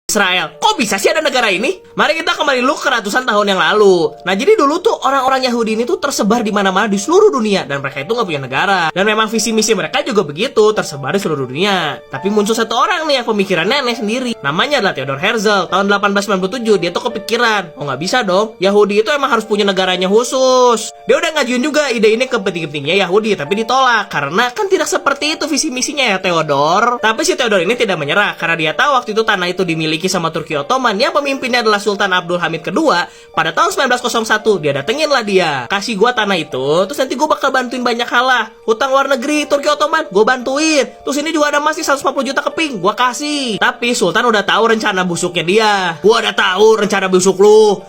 Israel. Kok bisa sih ada negara ini? Mari kita kembali dulu ke ratusan tahun yang lalu. Nah, jadi dulu tuh orang-orang Yahudi ini tuh tersebar di mana-mana di seluruh dunia, dan mereka itu nggak punya negara. Dan memang visi misi mereka juga begitu, tersebar di seluruh dunia. Tapi muncul satu orang nih yang pemikirannya aneh sendiri. Namanya adalah Theodor Herzl. Tahun 1897 dia tuh kepikiran, oh nggak bisa dong, Yahudi itu emang harus punya negaranya khusus. Dia udah ngajuin juga ide ini ke petinggi-petingginya Yahudi, tapi ditolak karena kan tidak seperti itu visi misinya ya Theodor. Tapi si Theodor ini tidak menyerah karena dia tahu waktu itu tanah itu dimiliki sama Turki Ottoman yang pemimpinnya adalah Sultan Abdul Hamid kedua. Pada tahun 1901 dia datengin lah dia, kasih gua tanah itu, terus nanti gua bakal bantuin banyak hal lah. Hutang luar negeri Turki Ottoman gua bantuin, terus ini juga ada masih 150 juta keping gua kasih. Tapi Sultan udah tahu rencana busuknya dia. Gua udah tahu rencana busuk lu.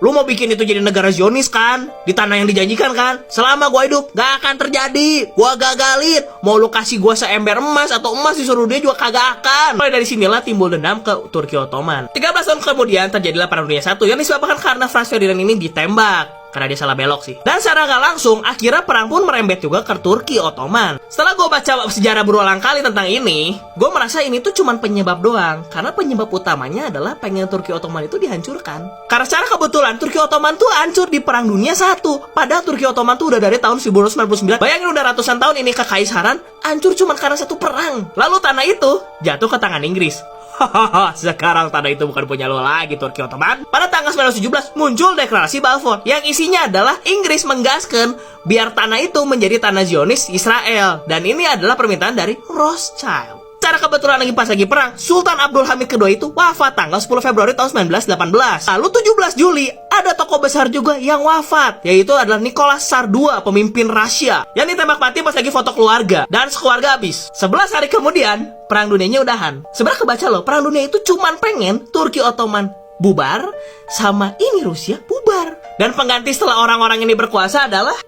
Lu mau bikin itu jadi negara Zionis kan? Di tanah yang dijanjikan kan? Selama gua hidup gak akan terjadi. Gua gagalin. Mau lu kasih gua seember emas atau emas disuruh dia juga kagak akan. Mulai dari sinilah timbul dendam ke Turki Ottoman. 13 tahun kemudian terjadilah Perang Dunia I yang disebabkan karena Franz Ferdinand ini ditembak karena dia salah belok sih. Dan secara gak langsung, akhirnya perang pun merembet juga ke Turki Ottoman. Setelah gue baca sejarah berulang kali tentang ini, gue merasa ini tuh cuman penyebab doang. Karena penyebab utamanya adalah pengen Turki Ottoman itu dihancurkan. Karena secara kebetulan, Turki Ottoman tuh hancur di Perang Dunia I. Padahal Turki Ottoman tuh udah dari tahun 1999. Bayangin udah ratusan tahun ini kekaisaran, hancur cuman karena satu perang. Lalu tanah itu jatuh ke tangan Inggris. Hahaha, sekarang tanah itu bukan punya lo lagi Turki Ottoman. Pada tanggal 1917 muncul deklarasi Balfour yang isinya adalah Inggris menggaskan biar tanah itu menjadi tanah Zionis Israel. Dan ini adalah permintaan dari Rothschild. Secara kebetulan pas lagi perang, Sultan Abdul Hamid kedua itu wafat tanggal 10 Februari tahun 1918. Lalu 17 Juli ada tokoh besar juga yang wafat, yaitu adalah Nicholas Tsar II, pemimpin Rusia, yang ditembak mati pas lagi foto keluarga, dan sekeluarga habis. 11 hari kemudian Perang Dunianya udahan. Sebenarnya kebaca loh, Perang Dunia itu cuman pengen Turki Ottoman bubar, sama ini Rusia bubar. Dan pengganti setelah orang-orang ini berkuasa adalah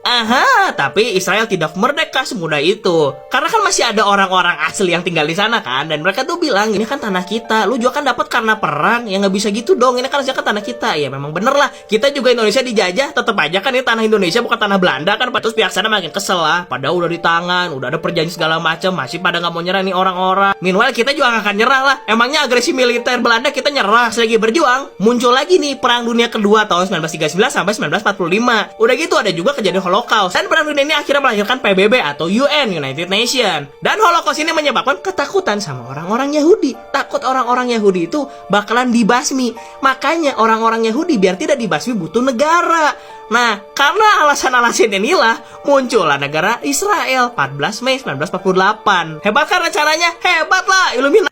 tapi Israel tidak merdeka semudah itu. Karena kan masih ada orang-orang asli yang tinggal di sana kan, dan mereka tuh bilang, ini kan tanah kita, lu juga kan dapat karena perang, ya nggak bisa gitu dong, ini kan harusnya kan tanah kita. Ya memang bener lah, kita juga Indonesia dijajah, tetap aja kan ini tanah Indonesia bukan tanah Belanda kan. Terus pihak sana makin kesel lah, padahal udah di tangan, udah ada perjanjian segala macam, masih pada nggak mau nyerah nih orang-orang. Meanwhile kita juga nggak akan nyerah lah, emangnya agresi militer Belanda kita nyerah selagi berjuang. Muncul lagi nih Perang Dunia Kedua tahun 1939 sampai 1945. Udah gitu ada juga kejadian Holocaust. Dan Perang Dunia ini akhirnya melahirkan PBB atau UN, United Nation. Dan Holocaust ini menyebabkan ketakutan sama orang-orang Yahudi. Takut orang-orang Yahudi itu bakalan dibasmi. Makanya orang-orang Yahudi biar tidak dibasmi butuh negara. Nah, karena alasan-alasan inilah muncullah negara Israel 14 Mei 1948. Hebat kan rencananya? Hebat lah, Illuminati.